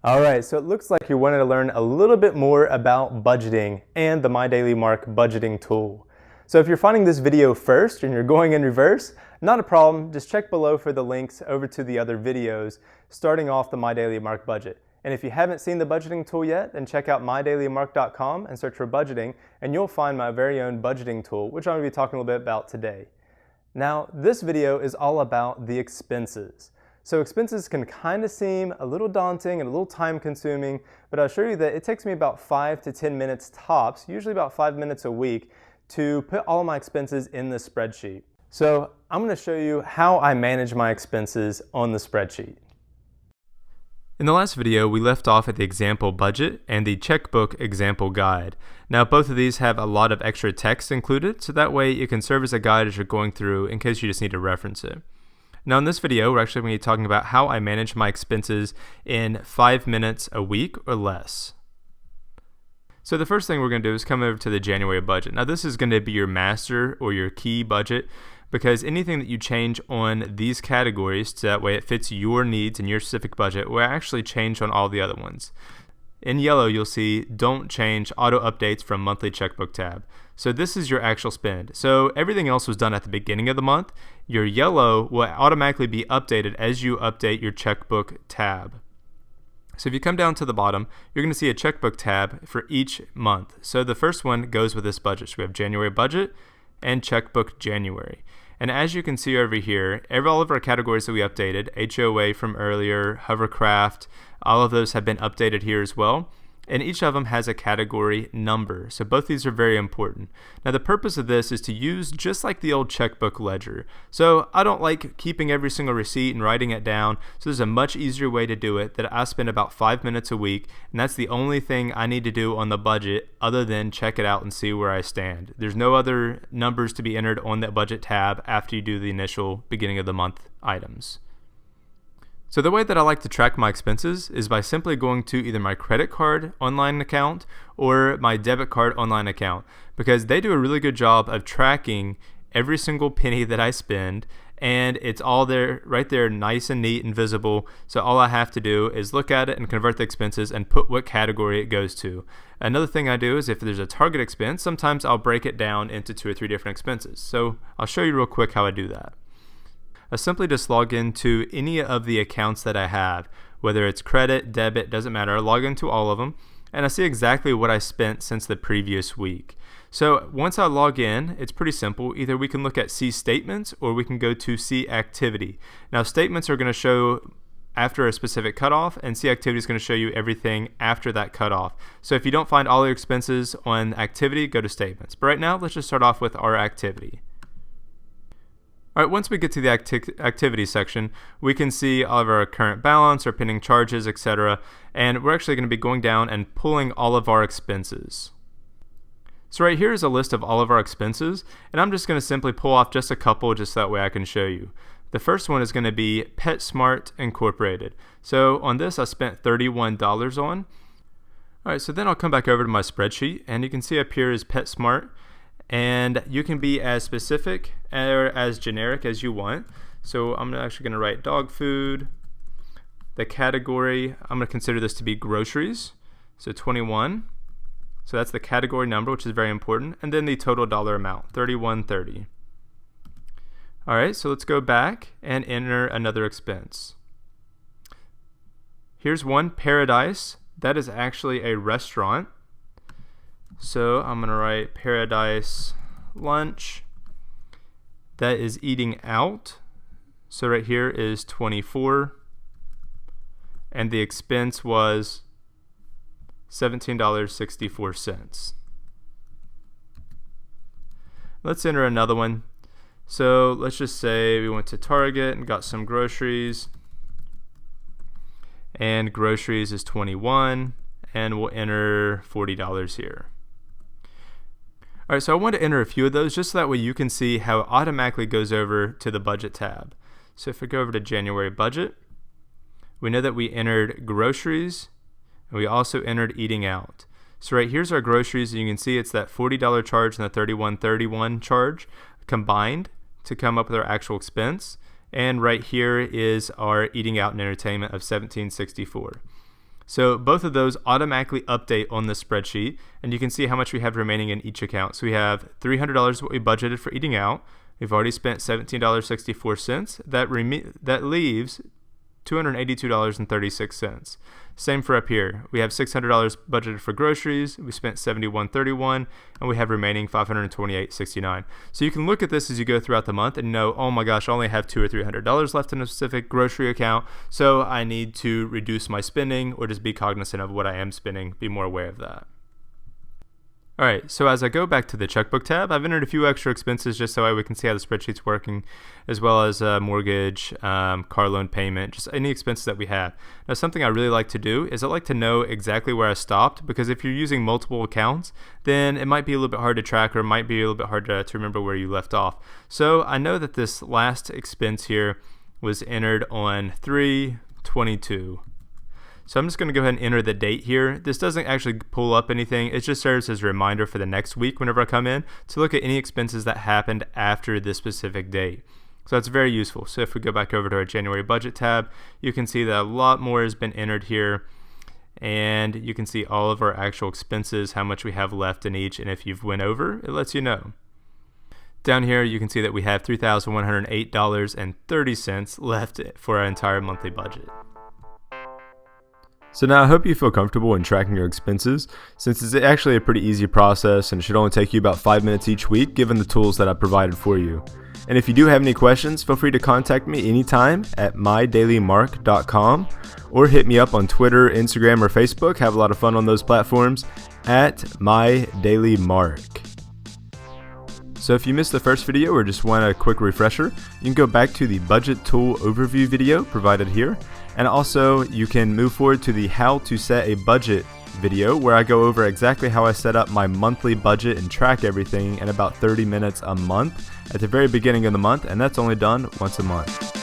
Alright, so it looks like you wanted to learn a little bit more about budgeting and the MyDailyMark Budgeting Tool. So if you're finding this video first and you're going in reverse, not a problem, just check below for the links over to the other videos starting off the MyDailyMark budget. And if you haven't seen the budgeting tool yet, then check out MyDailyMark.com and search for budgeting, and you'll find my very own budgeting tool, which I'm going to be talking a little bit about today. Now, this video is all about the expenses. So expenses can kind of seem a little daunting and a little time consuming, but I'll show you that it takes me about 5 to 10 minutes tops, usually about 5 minutes a week, to put all of my expenses in the spreadsheet. So I'm going to show you how I manage my expenses on the spreadsheet. In the last video, we left off at the example budget and the checkbook example guide. Now, both of these have a lot of extra text included, so that way it can serve as a guide as you're going through in case you just need to reference it. Now in this video, we're actually going to be talking about how I manage my expenses in 5 minutes a week or less. So the first thing we're going to do is come over to the January budget. Now this is going to be your master or your key budget, because anything that you change on these categories, so that way it fits your needs and your specific budget, will actually change on all the other ones. In yellow, you'll see don't change auto updates from monthly checkbook tab. So this is your actual spend. So everything else was done at the beginning of the month. Your yellow will automatically be updated as you update your checkbook tab. So if you come down to the bottom, you're going to see a checkbook tab for each month. So the first one goes with this budget. So we have January budget and checkbook January. And as you can see over here, all of our categories that we updated, HOA from earlier, hovercraft, all of those have been updated here as well. And each of them has a category number. So both these are very important. Now the purpose of this is to use just like the old checkbook ledger. So I don't like keeping every single receipt and writing it down. So there's a much easier way to do it that I spend about 5 minutes a week. And that's the only thing I need to do on the budget other than check it out and see where I stand. There's no other numbers to be entered on that budget tab after you do the initial beginning of the month items. So the way that I like to track my expenses is by simply going to either my credit card online account or my debit card online account, because they do a really good job of tracking every single penny that I spend, and it's all there, right there, nice and neat and visible. So all I have to do is look at it and convert the expenses and put what category it goes to. Another thing I do is if there's a target expense, sometimes I'll break it down into 2 or 3 different expenses. So I'll show you real quick how I do that. I simply just log into any of the accounts that I have, whether it's credit, debit, doesn't matter. I log into all of them, and I see exactly what I spent since the previous week. So once I log in, it's pretty simple. Either we can look at See Statements or we can go to See Activity. Now statements are going to show after a specific cutoff, and See Activity is going to show you everything after that cutoff. So if you don't find all your expenses on Activity, go to Statements. But right now, let's just start off with our Activity. All right, once we get to the activity section, we can see all of our current balance, our pending charges, etc. And we're actually going to be going down and pulling all of our expenses. So right here is a list of all of our expenses, and I'm just going to simply pull off just a couple just that way I can show you. The first one is going to be PetSmart Incorporated. So on this, I spent $31 on. All right, so then I'll come back over to my spreadsheet, and you can see up here is PetSmart. And you can be as specific or as generic as you want. So I'm actually going to write dog food. The category, I'm going to consider this to be groceries. So 21. So that's the category number, which is very important. And then the total dollar amount, $31.30. All right, so let's go back and enter another expense. Here's one, Paradise. That is actually a restaurant. So I'm going to write Paradise Lunch. That is eating out. So right here is 24. And the expense was $17.64. Let's enter another one. So let's just say we went to Target and got some groceries. And groceries is 21. And we'll enter $40 here. All right, so I want to enter a few of those just so that way you can see how it automatically goes over to the budget tab. So if we go over to January budget, we know that we entered groceries and we also entered eating out. So right here's our groceries, and you can see it's that $40 charge and the $31.31 charge combined to come up with our actual expense. And right here is our eating out and entertainment of $17.64. So both of those automatically update on the spreadsheet, and you can see how much we have remaining in each account. So we have $300 what we budgeted for eating out. We've already spent $17.64. That leaves $282.36. Same for up here. We have $600 budgeted for groceries. We spent $71.31, and we have remaining $528.69. So you can look at this as you go throughout the month and know, oh my gosh, I only have $200 or $300 left in a specific grocery account, so I need to reduce my spending or just be cognizant of what I am spending, be more aware of that. Alright, so as I go back to the checkbook tab, I've entered a few extra expenses just so we can see how the spreadsheet's working, as well as mortgage, car loan payment, just any expenses that we have. Now, something I really like to do is I like to know exactly where I stopped, because if you're using multiple accounts, then it might be a little bit hard to track, or it might be a little bit hard to remember where you left off. So I know that this last expense here was entered on 3/22. So I'm just going to go ahead and enter the date here. This doesn't actually pull up anything. It just serves as a reminder for the next week whenever I come in to look at any expenses that happened after this specific date. So that's very useful. So if we go back over to our January budget tab, you can see that a lot more has been entered here. And you can see all of our actual expenses, how much we have left in each. And if you've went over, it lets you know. Down here, you can see that we have $3,108.30 left for our entire monthly budget. So now I hope you feel comfortable in tracking your expenses, since it's actually a pretty easy process and it should only take you about 5 minutes each week given the tools that I provided for you. And if you do have any questions, feel free to contact me anytime at MyDailyMark.com or hit me up on Twitter, Instagram, or Facebook. Have a lot of fun on those platforms at MyDailyMark. So if you missed the first video or just want a quick refresher, you can go back to the budget tool overview video provided here. And also you can move forward to the how to set a budget video, where I go over exactly how I set up my monthly budget and track everything in about 30 minutes a month at the very beginning of the month, and that's only done once a month.